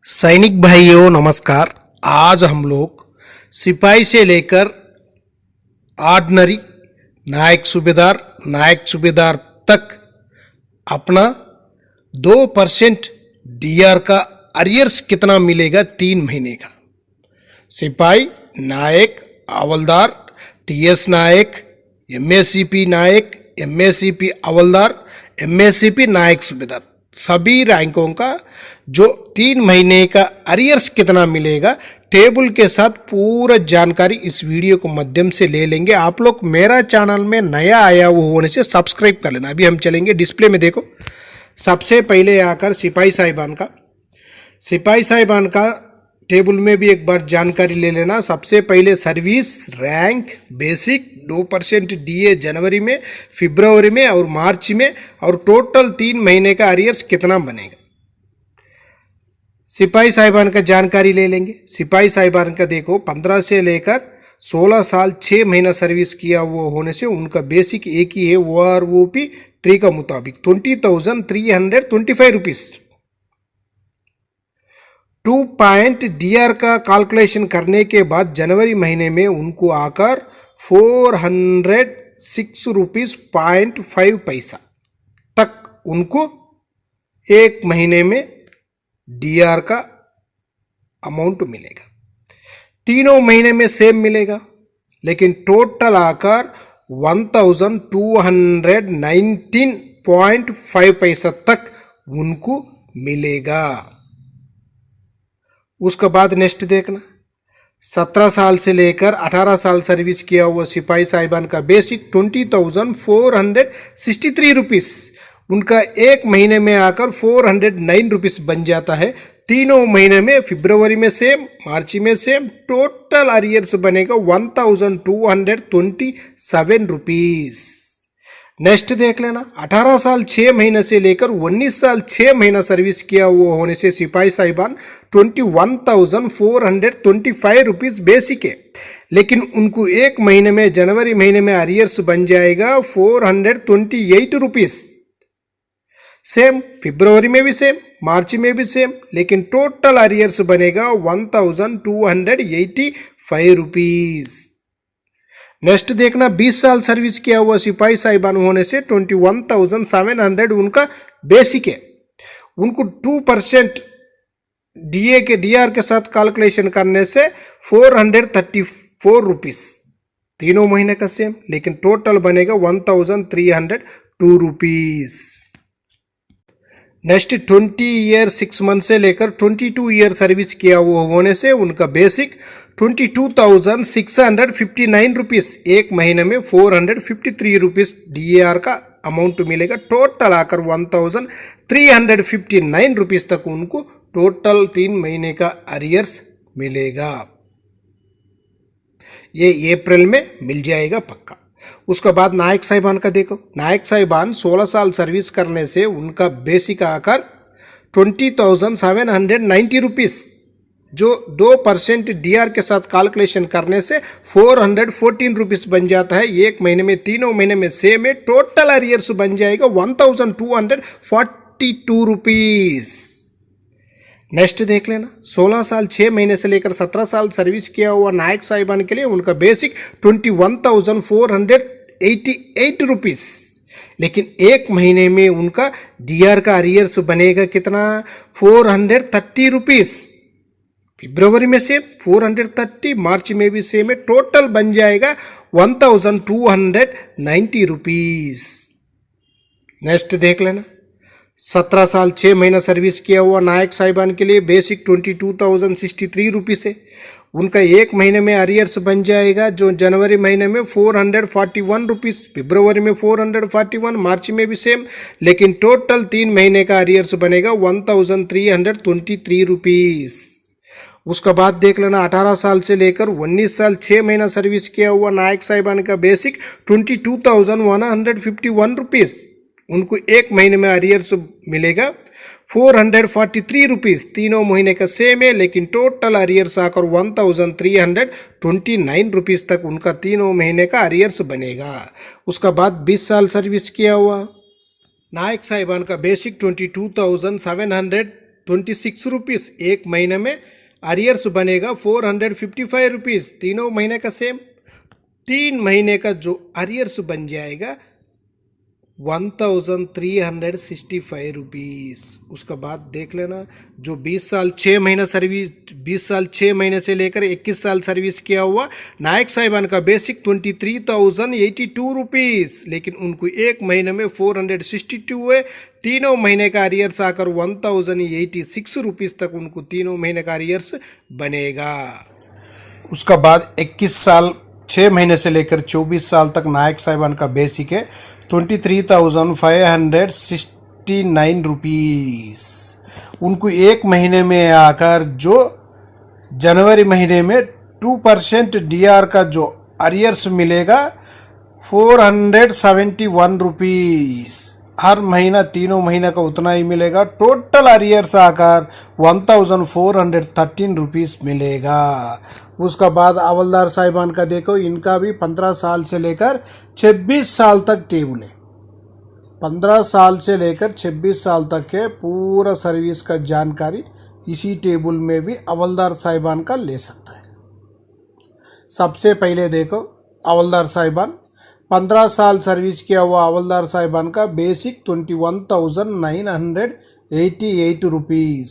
सैनिक भाइयों नमस्कार। आज हम लोग सिपाही से लेकर ऑर्डिनरी नायक सूबेदार तक अपना 2% डीआर का अरियर्स कितना मिलेगा 3 महीने का। सिपाही, नायक, हवलदार, टीएस नायक, एमएससीपी नायक, एमएससीपी हवलदार, एमएससीपी नायक सूबेदार सभी रैंकों का जो 3 महीने का अरियर्स कितना मिलेगा टेबल के साथ पूरा जानकारी इस वीडियो को माध्यम से ले लेंगे। आप लोग मेरा चैनल में नया आया हुआ होने से सब्सक्राइब कर लेना। अभी हम चलेंगे डिस्प्ले में, देखो सबसे पहले आकर सिपाही साहिबान का टेबल में भी एक बार जानकारी ले लेना। सबसे पहले सर्विस रैंक बेसिक 2% डीए जनवरी में, फरवरी में और मार्च में, और टोटल 3 महीने का अरियर्स कितना बनेगा। सिपाही साहिबान का जानकारी ले लेंगे। सिपाही साहिबान का देखो 15 से लेकर 16 साल 6 महीना सर्विस किया हुआ होने से उनका बेसिक एक ही है, OROP 3 का मुताबिक 20,325 रुपीज। 2 डीआर का कैलकुलेशन करने के बाद जनवरी महीने में उनको आकर 406 रुपीज 5 पैसा तक उनको एक महीने में डीआर का अमाउंट मिलेगा। तीनों महीने में सेम मिलेगा, लेकिन टोटल आकर 1219.5 पैसा तक उनको मिलेगा। उसके बाद नेक्स्ट देखना, 17 साल से लेकर 18 साल सर्विस किया हुआ सिपाही साहिबान का बेसिक 20,463 रुपीस उनका एक महीने में आकर 409 रुपीस बन जाता है। तीनों महीने में फरवरी में सेम, मार्च में सेम, टोटल अरियर्स बनेगा 1,227 रुपीस। नेक्स्ट देख लेना, 18 साल 6 महीने से लेकर 19 साल 6 महीना सर्विस किया हुआ होने से सिपाही साहिबान 21,425 रुपीज बेसिक है, लेकिन उनको एक महीने में जनवरी महीने में अरियर्स बन जाएगा 428 रुपीज। सेम फरवरी में भी सेम, मार्च में भी सेम, लेकिन टोटल अरियर्स बनेगा 1,285 रुपीज। नेक्स्ट देखना, 20 साल सर्विस किया हुआ सिपाही साहिबान होने से 21,700 उनका बेसिक है। उनको 2% डीआर के साथ कैलकुलेशन करने से 434 रुपीस। तीनों महीने का सेम, लेकिन टोटल बनेगा 1,302 रुपीस। नेक्स्ट 20 ईयर 6 मंथ से लेकर 22 ईयर सर्विस किया हुआ होने से उनका बेसिक 22,659 रुपीस, एक महीने में 453 रुपीस डीआर का अमाउंट मिलेगा। टोटल आकर 1,359 रुपीस तक उनको टोटल 3 महीने का अरियर्स मिलेगा। ये अप्रैल में मिल जाएगा पक्का। उसके बाद नायक साहिबान का देखो, नायक साहिबान 16 साल सर्विस करने से उनका बेसिक आकर 20,790 रुपीस, जो 2% डीआर के साथ कैलकुलेशन करने से 414 रुपीस बन जाता है। एक महीने में, तीनों महीने में सेम है। टोटल अरियर्स बन जाएगा 1,242 रुपीस। नेक्स्ट देख लेना, 16 साल 6 महीने से लेकर 17 साल सर्विस किया हुआ नायक साहिबान के लिए उनका बेसिक 21,488 रुपीस, लेकिन एक महीने में उनका डीआर का अरियर्स बनेगा कितना, 430 रुपीस। फरवरी में सेम 430, मार्च में भी सेम है। टोटल बन जाएगा 1,290 रुपीस। नेक्स्ट देख लेना, 17 साल 6 महीना सर्विस किया हुआ नायक साहिबान के लिए बेसिक 22,063 रुपीस है। उनका एक महीने में अरियर्स बन जाएगा जो जनवरी महीने में 441 रुपीस, फरवरी में 441, मार्च में भी सेम, लेकिन टोटल 3 महीने का अरियर्स बनेगा 1,323 रुपीस। उसका बाद देख लेना, 18 साल से लेकर 19 साल 6 महीना सर्विस किया हुआ नायक साहिबान का बेसिक 22,151 रुपीस, उनको एक महीने में अरियर्स मिलेगा 443 रुपीस। तीनों महीने का सेम है, लेकिन टोटल अरियर्स आकर 1,329 रुपीस तक उनका तीनों महीने का अरियर्स बनेगा। उसका बाद 20 साल सर्विस किया हुआ नायक साहिबान का बेसिक 22,700 ₹26। एक महीने में अरियर्स बनेगा ₹455। तीनों महीने का सेम। 3 महीने का जो अरियर्स बन जाएगा ₹1365। उसका बाद देख लेना, जो 20 साल 6 महीना सर्विस, 20 साल 6 महीने से लेकर 21 साल सर्विस किया हुआ नायक साहिबान का बेसिक ₹23,082, लेकिन उनको एक महीने में 462 हुए। तीनों महीने का अरियर्स आकर ₹1086 तक उनको तीनों महीने का अरियर्स बनेगा। उसका बाद 21 साल 6 महीने से लेकर 24 साल तक नायक साहिबान का बेसिक है ₹23,569। उनको एक महीने में आकर जो जनवरी महीने में 2% डीआर का जो अरियर्स मिलेगा ₹471। हर महीना तीनों महीने का उतना ही मिलेगा। टोटल अरियर्स आकर ₹1413 मिलेगा। उसका बाद हवलदार साहिबान का देखो, इनका भी 15 साल से लेकर 26 साल तक टेबल है। 15 साल से लेकर 26 साल तक के पूरा सर्विस का जानकारी इसी टेबल में भी हवलदार साहिबान का ले सकता है। सबसे पहले देखो हवलदार साहिबान, 15 साल सर्विस किया हुआ हवलदार साहिबान का बेसिक ₹21,988।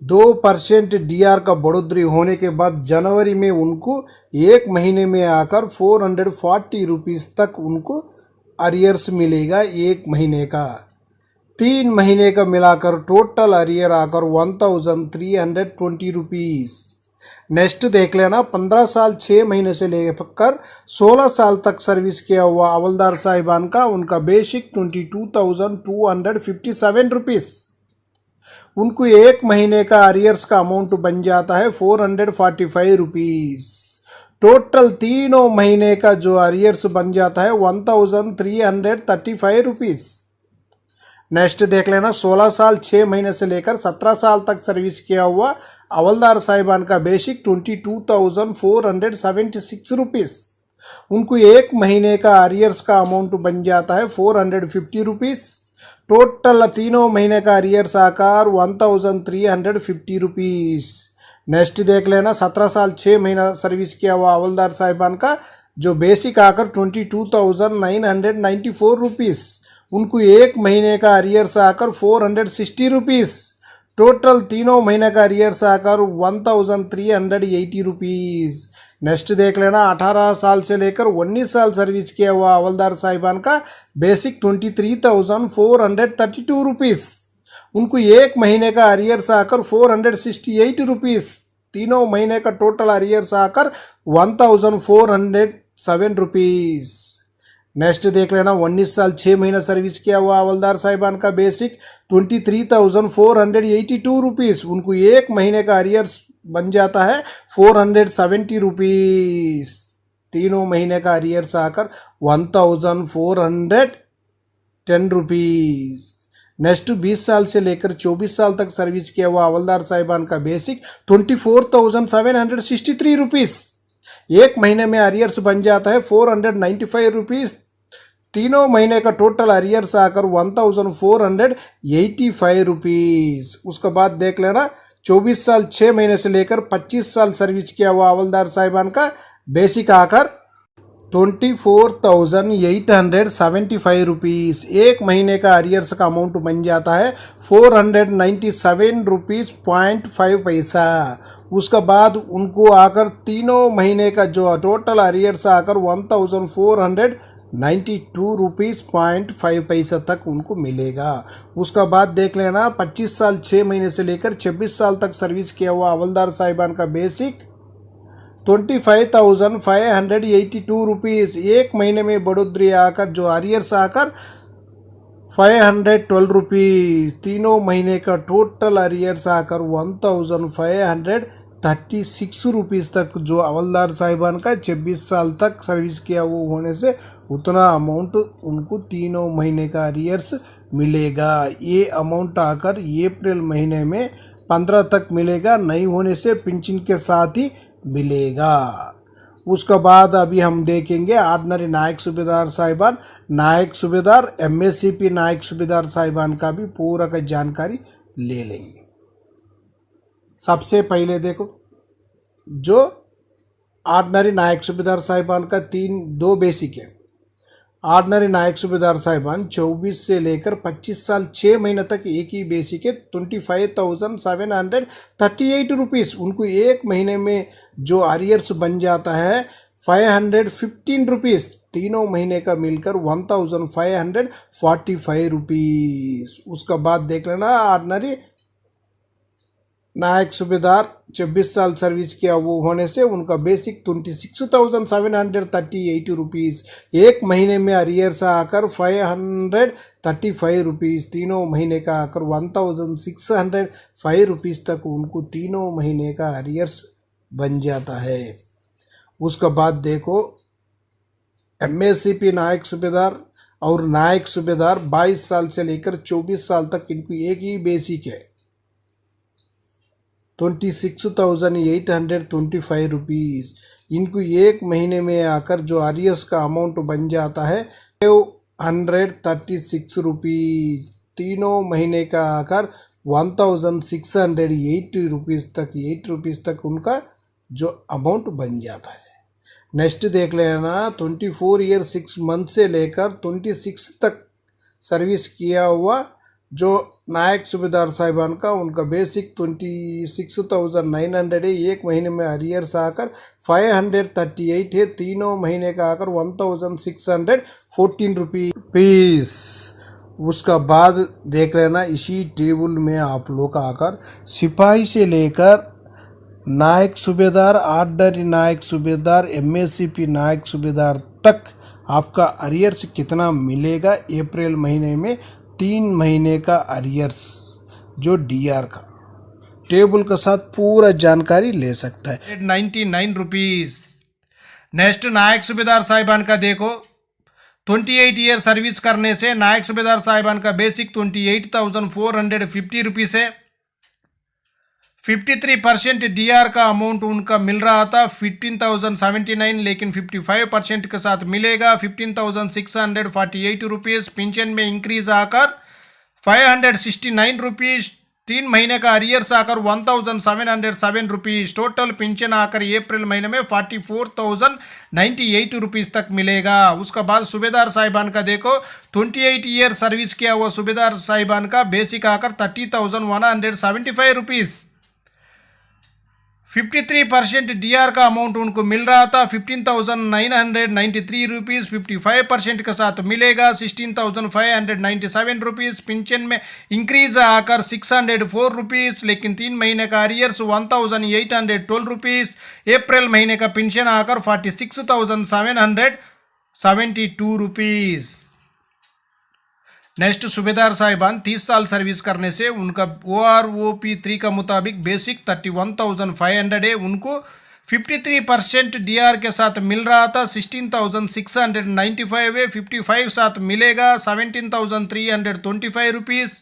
2% डीआर का बढ़ोतरी होने के बाद जनवरी में उनको एक महीने में आकर ₹440 तक उनको अरियर्स मिलेगा एक महीने का। 3 महीने का मिलाकर टोटल अरियर आकर ₹1,320। नेक्स्ट देख लेना, 15 साल 6 महीने से लेकर 16 साल तक सर्विस किया हुआ हवलदार साहिबान का उनका बेसिक ₹22,257। उनको एक महीने का अरियर्स का अमाउंट बन जाता है ₹445। टोटल तीनों महीने का जो अरियर्स बन जाता है ₹1,335। नेक्स्ट देख लेना, 16 साल 6 महीने से लेकर 17 साल तक सर्विस किया हुआ हवलदार साहिबान का बेसिक ₹22,476। उनको एक महीने का अरियर्स का अमाउंट बन जाता है ₹450। टोटल तीनों महीने का अरियर्स आकर ₹1,350। नेक्स्ट देख लेना, 17 साल 6 महीना सर्विस किया हुआ हवलदार साहिबान का जो बेसिक आकर ₹22,994। उनको एक महीने का अरियर्स आकर ₹460। टोटल तीनों महीने का अरियर्स आकर ₹1,380। नेक्स्ट देख लेना, 18 साल से लेकर 19 साल सर्विस किया हुआ हवलदार साहिबान का बेसिक ₹23,432। उनको एक महीने का अरियर्स आकर ₹468। तीनों महीने का टोटल अरियर्स आकर ₹1,407। नेक्स्ट देख लेना, 19 साल 6 महीना सर्विस किया हुआ हवलदार साहिबान का बेसिक ₹23,482। उनको एक महीने का अरियर्स बन जाता है ₹470। तीनों महीने का अरियर्स आकर ₹1,410। नेक्स्ट 20 साल से लेकर 24 साल तक सर्विस किया हुआ हवलदार साहिबान का बेसिक ₹24,763। एक महीने में अरियर्स बन जाता है ₹495। तीनों महीने का टोटल अरियर्स आकर ₹1,485। उसके बाद देख लेना, 24 साल 6 महीने से लेकर 25 साल सर्विस किया हुआ हवलदार साहिबान का बेसिक आकर ₹24,875। एक महीने का अरियर्स का अमाउंट बन जाता है ₹497.5। उसके बाद उनको आकर तीनों महीने का जो टोटल अरियर्स आकर ₹1,492.5 तक उनको मिलेगा। उसका बाद देख लेना, 25 साल 6 महीने से लेकर 26 साल तक सर्विस किया हुआ हवलदार साहिबान का बेसिक ₹25,582। एक महीने में बढ़ोतरी आकर जो अरियर्स आकर ₹512। तीनों महीने का टोटल अरियर्स आकर ₹1,536 तक जो हवलदार साहिबान का 26 साल तक सर्विस किया वो होने से उतना अमाउंट उनको तीनों महीने का अरियर्स मिलेगा। ये अमाउंट आकर अप्रैल महीने में 15 तक मिलेगा, नहीं होने से पेंशन के साथ ही मिलेगा। उसके बाद अभी हम देखेंगे ऑर्डिनरी नायक सूबेदार साहिबान, नायक सूबेदार, MSCP नायक सूबेदार साहिबान का भी पूरा का जानकारी ले लेंगे। सबसे पहले देखो, जो ऑर्डिनरी नायक सूबेदार साहिबान का दो बेसिक है। ऑर्डिनरी नायक सूबेदार साहिबान 24 से लेकर 25 साल 6 महीने तक एक ही बेसिक है, 25,738 रुपीज़। उनको एक महीने में जो आरियर्स बन जाता है 515 रुपीज़, तीनों महीने का मिलकर 1,545 रुपीज़। उसका बाद देख लेना, ऑर्डिनरी नायक सूबेदार 26 साल सर्विस किया वो होने से उनका बेसिक 26,738 रुपीज़, एक महीने में अरियर्स आकर 535 रुपीज़, तीनों महीने का आकर 1,605 रुपीज़ तक उनको तीनों महीने का अरियर्स बन जाता है। उसका बाद देखो, MSCP नायक सूबेदार और नायक सूबेदार 22 साल से लेकर 24 साल तक इनको एक ही बेसिक है, 26,825 रुपीज़। इनको एक महीने में आकर जो आरियर्स का अमाउंट बन जाता है 536 रुपीज़, तीनों महीने का आकर 1,608 रुपीज़ तक, 8 रुपीज़ तक उनका जो अमाउंट बन जाता है। नेक्स्ट देख लेना, 24 ईयर 6 मंथ से लेकर 26 तक सर्विस किया हुआ जो नायक सूबेदार साहिबान का उनका बेसिक 26,900 है, एक महीने में अरियर्स आकर 538 है, तीनों महीने का आकर 1,614 रुपीज़। उसका बाद देख लेना, इसी टेबल में आप लोग का आकर सिपाही से लेकर नायक सूबेदार, ऑर्डिनरी नायक सूबेदार, MSCP नायक सूबेदार तक आपका अरियर्स कितना मिलेगा अप्रैल महीने में, 3 महीने का अरियर्स जो DR का टेबल के साथ पूरा जानकारी ले सकता है, 99 रुपीज़। नेक्स्ट नायक सूबेदार साहिबान का देखो, 28 ईयर सर्विस करने से नायक सूबेदार साहिबान का बेसिक 28,450 रुपीज़ है। 53% DR का अमाउंट उनका मिल रहा था 15,079, लेकिन 55% के साथ मिलेगा 15,648 रुपीज़। पेंशन में इंक्रीज आकर 569 रुपीज़, 3 महीने का अरियर्स आकर 1,707 रुपीज़, टोटल पेंशन आकर अप्रैल महीने में 44,098 रुपीज़ तक मिलेगा। उसका बाद सूबेदार साहिबान का देखो, 28 ईयर सर्विस किया हुआ सूबेदार साहिबान का बेसिक आकर 30,175 रुपीज़, 53% DR का अमाउंट उनको मिल रहा था 15,993 रुपीज़, 55% के साथ मिलेगा 16,597 रुपीज़। पेंशन में इंक्रीज आकर 604 रुपीज़, लेकिन 3 महीने का अरियर्स 1,812 रुपीज़, अप्रैल महीने का पेंशन आकर 46,772 रुपीज़। नेक्स्ट सूबेदार साहिबान 30 साल सर्विस करने से उनका OROP 3 का मुताबिक बेसिक 31,500 है, उनको 53% DR के साथ मिल रहा था 16,695 है, 55 साथ मिलेगा 17,325 रुपीज़।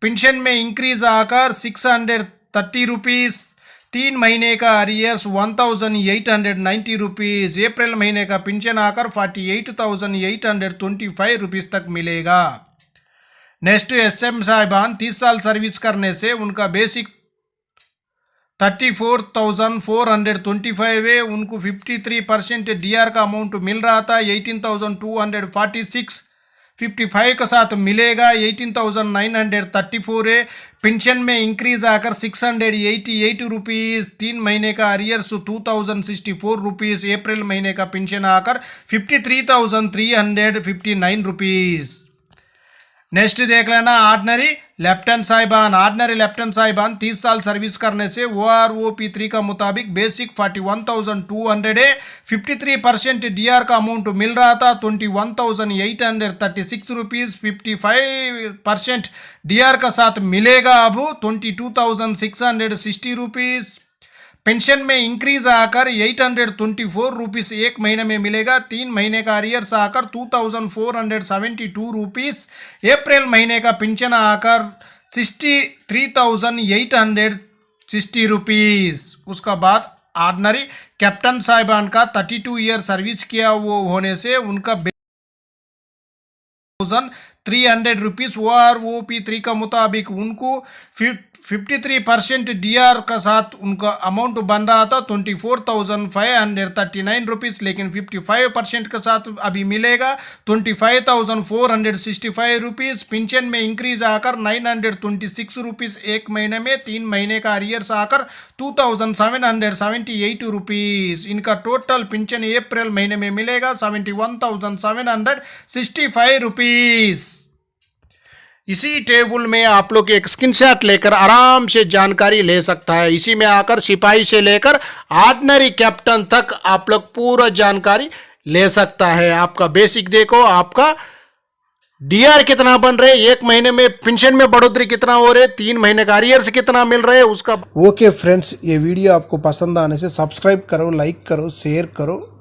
पेंशन में इंक्रीज आकर 630 रुपीज़, 3 महीने का अरियर्स 1,890 रुपीज़, अप्रैल महीने का पेंशन आकर 48,825 रुपीज़ तक मिलेगा। नेक्स्ट SM साहिबान 30 साल सर्विस करने से उनका बेसिक 34,425 है, उनको 53% DR का अमाउंट मिल रहा था 18,246, 55 के साथ मिलेगा 18,934 है। पेंशन में इंक्रीज आकर 688 रुपीज़, 3 महीने का अरियर्स 2,064 रुपीज़, अप्रैल महीने का पेंशन आकर 53,359 रुपीज़। नेक्स्ट देख लेना, ऑर्डिनरी लेफ्टिनेंट साहिबान। ऑर्डिनरी लेफ्टिनेंट साहिबान 30 साल सर्विस करने से OROP 3 का मुताबिक बेसिक 41,200 है, 53% DR का अमाउंट मिल रहा था 21,836 रुपीज़, 55% DR का साथ मिलेगा अब 22,660 रुपीज़। पेंशन में इंक्रीज आकर 824 रुपीज़ एक महीने में मिलेगा, 3 महीने का अरियर्स आकर 2,472 रुपीज़, अप्रैल महीने का पेंशन आकर 63,860 रुपीज़। उसका बाद ऑर्डिनरी कैप्टन साहिबान का 32 ईयर सर्विस किया वो होने से उनका 300 रुपीज़ OROP 3 का मुताबिक उनको 53% डीआर का साथ उनका अमाउंट बन रहा था 24,539 रुपीज़, लेकिन 55% के साथ अभी मिलेगा 25,465 रुपीज़। पेंशन में इंक्रीज आकर 926 रुपीज़ एक महीने में, 3 महीने का अरियर्स आकर 2,778 रुपीज़। इनका टोटल पेंशन अप्रैल महीने में मिलेगा 71,765 रुपीज़। इसी टेबल में आप लोग एक स्क्रीनशॉट लेकर आराम से जानकारी ले सकता है। इसी में आकर सिपाही से लेकर ऑर्डिनरी कैप्टन तक आप लोग पूरा जानकारी ले सकता है। आपका बेसिक देखो, आपका डीआर कितना बन रहे, एक महीने में पेंशन में बढ़ोतरी कितना हो रहे, 3 महीने का अरियर्स कितना मिल रहे उसका। ओके फ्रेंड्स, ये वीडियो आपको पसंद आने से सब्सक्राइब करो, लाइक करो, शेयर करो।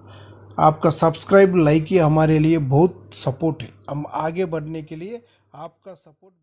आपका सब्सक्राइब लाइक ही हमारे लिए बहुत सपोर्ट है। हम आगे बढ़ने के लिए आपका सपोर्ट